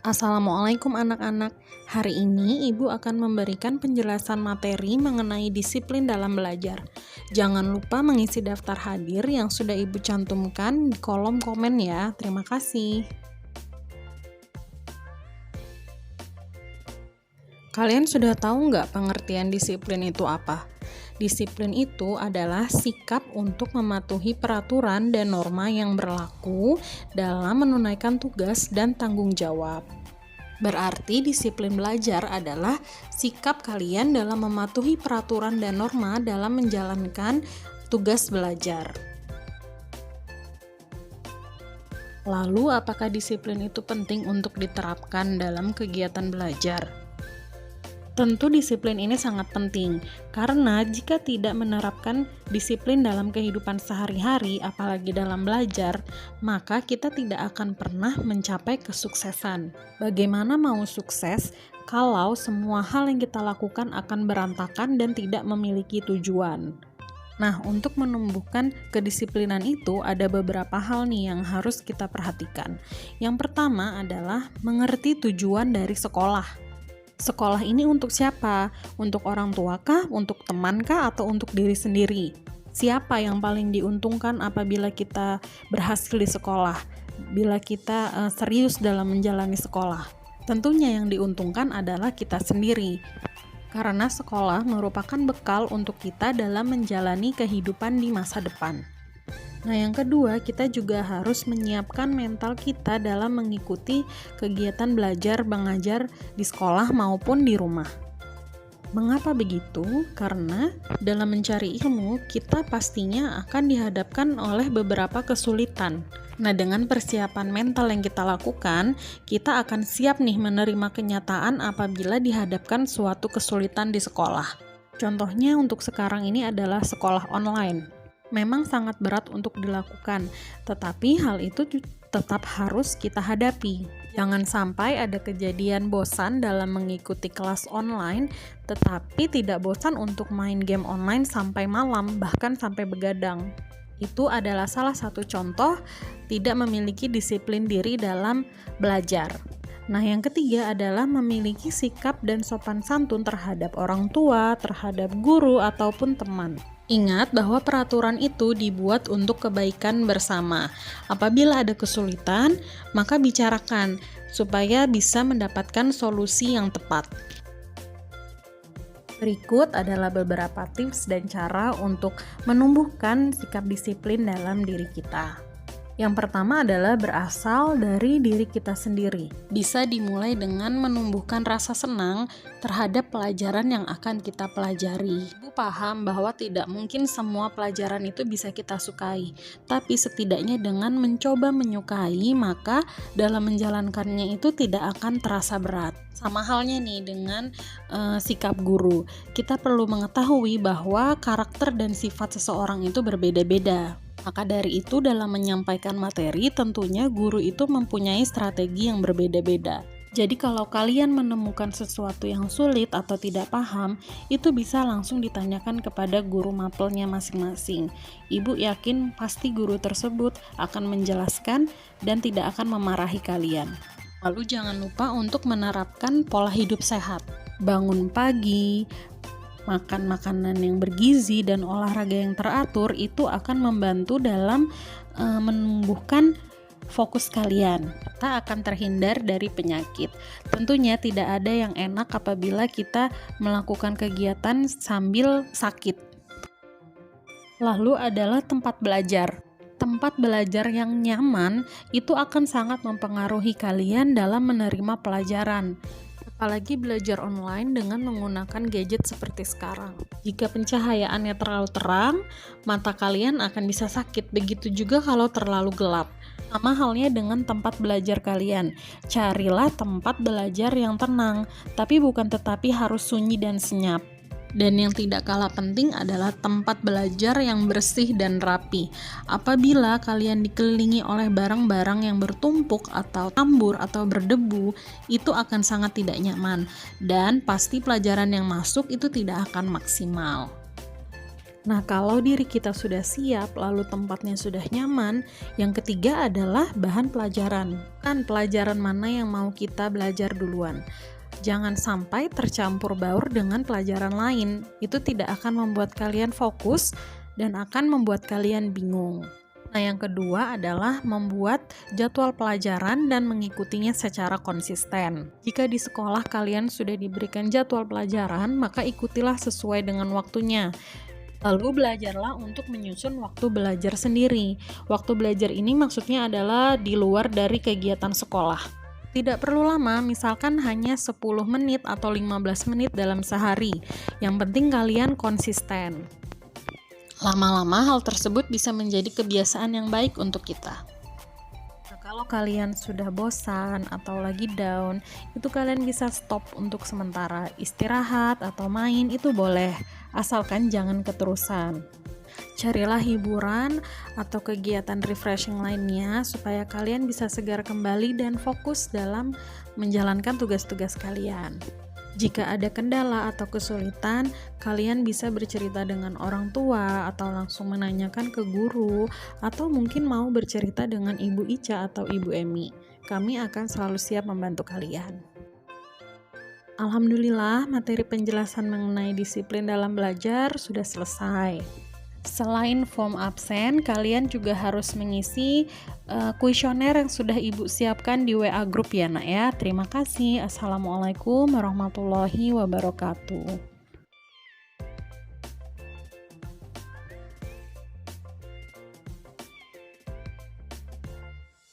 Assalamualaikum anak-anak. Hari ini Ibu akan memberikan penjelasan materi mengenai disiplin dalam belajar. Jangan lupa mengisi daftar hadir yang sudah Ibu cantumkan di kolom komen ya. Terima kasih. Kalian sudah tahu nggak pengertian disiplin itu apa? Disiplin itu adalah sikap untuk mematuhi peraturan dan norma yang berlaku dalam menunaikan tugas dan tanggung jawab. Berarti disiplin belajar adalah sikap kalian dalam mematuhi peraturan dan norma dalam menjalankan tugas belajar. Lalu, apakah disiplin itu penting untuk diterapkan dalam kegiatan belajar? Tentu disiplin ini sangat penting, karena jika tidak menerapkan disiplin dalam kehidupan sehari-hari, apalagi dalam belajar, maka kita tidak akan pernah mencapai kesuksesan. Bagaimana mau sukses kalau semua hal yang kita lakukan akan berantakan dan tidak memiliki tujuan? Nah, untuk menumbuhkan kedisiplinan itu ada beberapa hal nih yang harus kita perhatikan. Yang pertama adalah mengerti tujuan dari sekolah. Sekolah ini untuk siapa? Untuk orang tua kah? Untuk teman kah? Atau untuk diri sendiri? Siapa yang paling diuntungkan apabila kita berhasil di sekolah? Bila kita serius dalam menjalani sekolah? Tentunya yang diuntungkan adalah kita sendiri. Karena sekolah merupakan bekal untuk kita dalam menjalani kehidupan di masa depan. Nah, yang kedua, kita juga harus menyiapkan mental kita dalam mengikuti kegiatan belajar mengajar di sekolah maupun di rumah. Mengapa begitu? Karena dalam mencari ilmu, kita pastinya akan dihadapkan oleh beberapa kesulitan. Nah, dengan persiapan mental yang kita lakukan, kita akan siap nih menerima kenyataan apabila dihadapkan suatu kesulitan di sekolah. Contohnya untuk sekarang ini adalah sekolah online. Memang sangat berat untuk dilakukan, tetapi hal itu tetap harus kita hadapi. Jangan sampai ada kejadian bosan dalam mengikuti kelas online, tetapi tidak bosan untuk main game online sampai malam, bahkan sampai begadang. Itu adalah salah satu contoh tidak memiliki disiplin diri dalam belajar. Nah, yang ketiga adalah memiliki sikap dan sopan santun terhadap orang tua, terhadap guru, ataupun teman. Ingat bahwa peraturan itu dibuat untuk kebaikan bersama. Apabila ada kesulitan, maka bicarakan supaya bisa mendapatkan solusi yang tepat. Berikut adalah beberapa tips dan cara untuk menumbuhkan sikap disiplin dalam diri kita. Yang pertama adalah berasal dari diri kita sendiri. Bisa dimulai dengan menumbuhkan rasa senang terhadap pelajaran yang akan kita pelajari. Ibu paham bahwa tidak mungkin semua pelajaran itu bisa kita sukai, tapi setidaknya dengan mencoba menyukai, maka dalam menjalankannya itu tidak akan terasa berat. Sama halnya nih dengan sikap guru. Kita perlu mengetahui bahwa karakter dan sifat seseorang itu berbeda-beda. Maka dari itu dalam menyampaikan materi tentunya guru itu mempunyai strategi yang berbeda-beda. Jadi kalau kalian menemukan sesuatu yang sulit atau tidak paham, itu bisa langsung ditanyakan kepada guru mapelnya masing-masing. Ibu yakin pasti guru tersebut akan menjelaskan dan tidak akan memarahi kalian. Lalu jangan lupa untuk menerapkan pola hidup sehat. Bangun pagi, makan makanan yang bergizi dan olahraga yang teratur itu akan membantu dalam menumbuhkan fokus kalian. Kita akan terhindar dari penyakit. Tentunya tidak ada yang enak apabila kita melakukan kegiatan sambil sakit. Lalu adalah tempat belajar. Tempat belajar yang nyaman itu akan sangat mempengaruhi kalian dalam menerima pelajaran. Apalagi belajar online dengan menggunakan gadget seperti sekarang. Jika pencahayaannya terlalu terang, mata kalian akan bisa sakit. Begitu juga kalau terlalu gelap. Sama halnya dengan tempat belajar kalian. Carilah tempat belajar yang tenang, tapi bukan tetapi harus sunyi dan senyap. Dan yang tidak kalah penting adalah tempat belajar yang bersih dan rapi. Apabila kalian dikelilingi oleh barang-barang yang bertumpuk atau tambur atau berdebu, itu akan sangat tidak nyaman dan pasti pelajaran yang masuk itu tidak akan maksimal. Nah, kalau diri kita sudah siap, lalu tempatnya sudah nyaman, yang ketiga adalah bahan pelajaran. Kan pelajaran mana yang mau kita belajar duluan. Jangan sampai tercampur baur dengan pelajaran lain. Itu tidak akan membuat kalian fokus dan akan membuat kalian bingung. Nah, yang kedua adalah membuat jadwal pelajaran dan mengikutinya secara konsisten. Jika di sekolah kalian sudah diberikan jadwal pelajaran, maka ikutilah sesuai dengan waktunya. Lalu belajarlah untuk menyusun waktu belajar sendiri. Waktu belajar ini maksudnya adalah di luar dari kegiatan sekolah. Tidak perlu lama, misalkan hanya 10 menit atau 15 menit dalam sehari. Yang penting kalian konsisten. Lama-lama hal tersebut bisa menjadi kebiasaan yang baik untuk kita. Nah, kalau kalian sudah bosan atau lagi down, itu kalian bisa stop untuk sementara. Istirahat atau main itu boleh, asalkan jangan keterusan. Carilah hiburan atau kegiatan refreshing lainnya supaya kalian bisa segar kembali dan fokus dalam menjalankan tugas-tugas kalian. Jika ada kendala atau kesulitan, kalian bisa bercerita dengan orang tua atau langsung menanyakan ke guru atau mungkin mau bercerita dengan Ibu Ica atau Ibu Emi. Kami akan selalu siap membantu kalian. Alhamdulillah, materi penjelasan mengenai disiplin dalam belajar sudah selesai. Selain form absen, kalian juga harus mengisi kuesioner yang sudah Ibu siapkan di WA grup ya nak ya. Terima kasih. Assalamualaikum warahmatullahi wabarakatuh.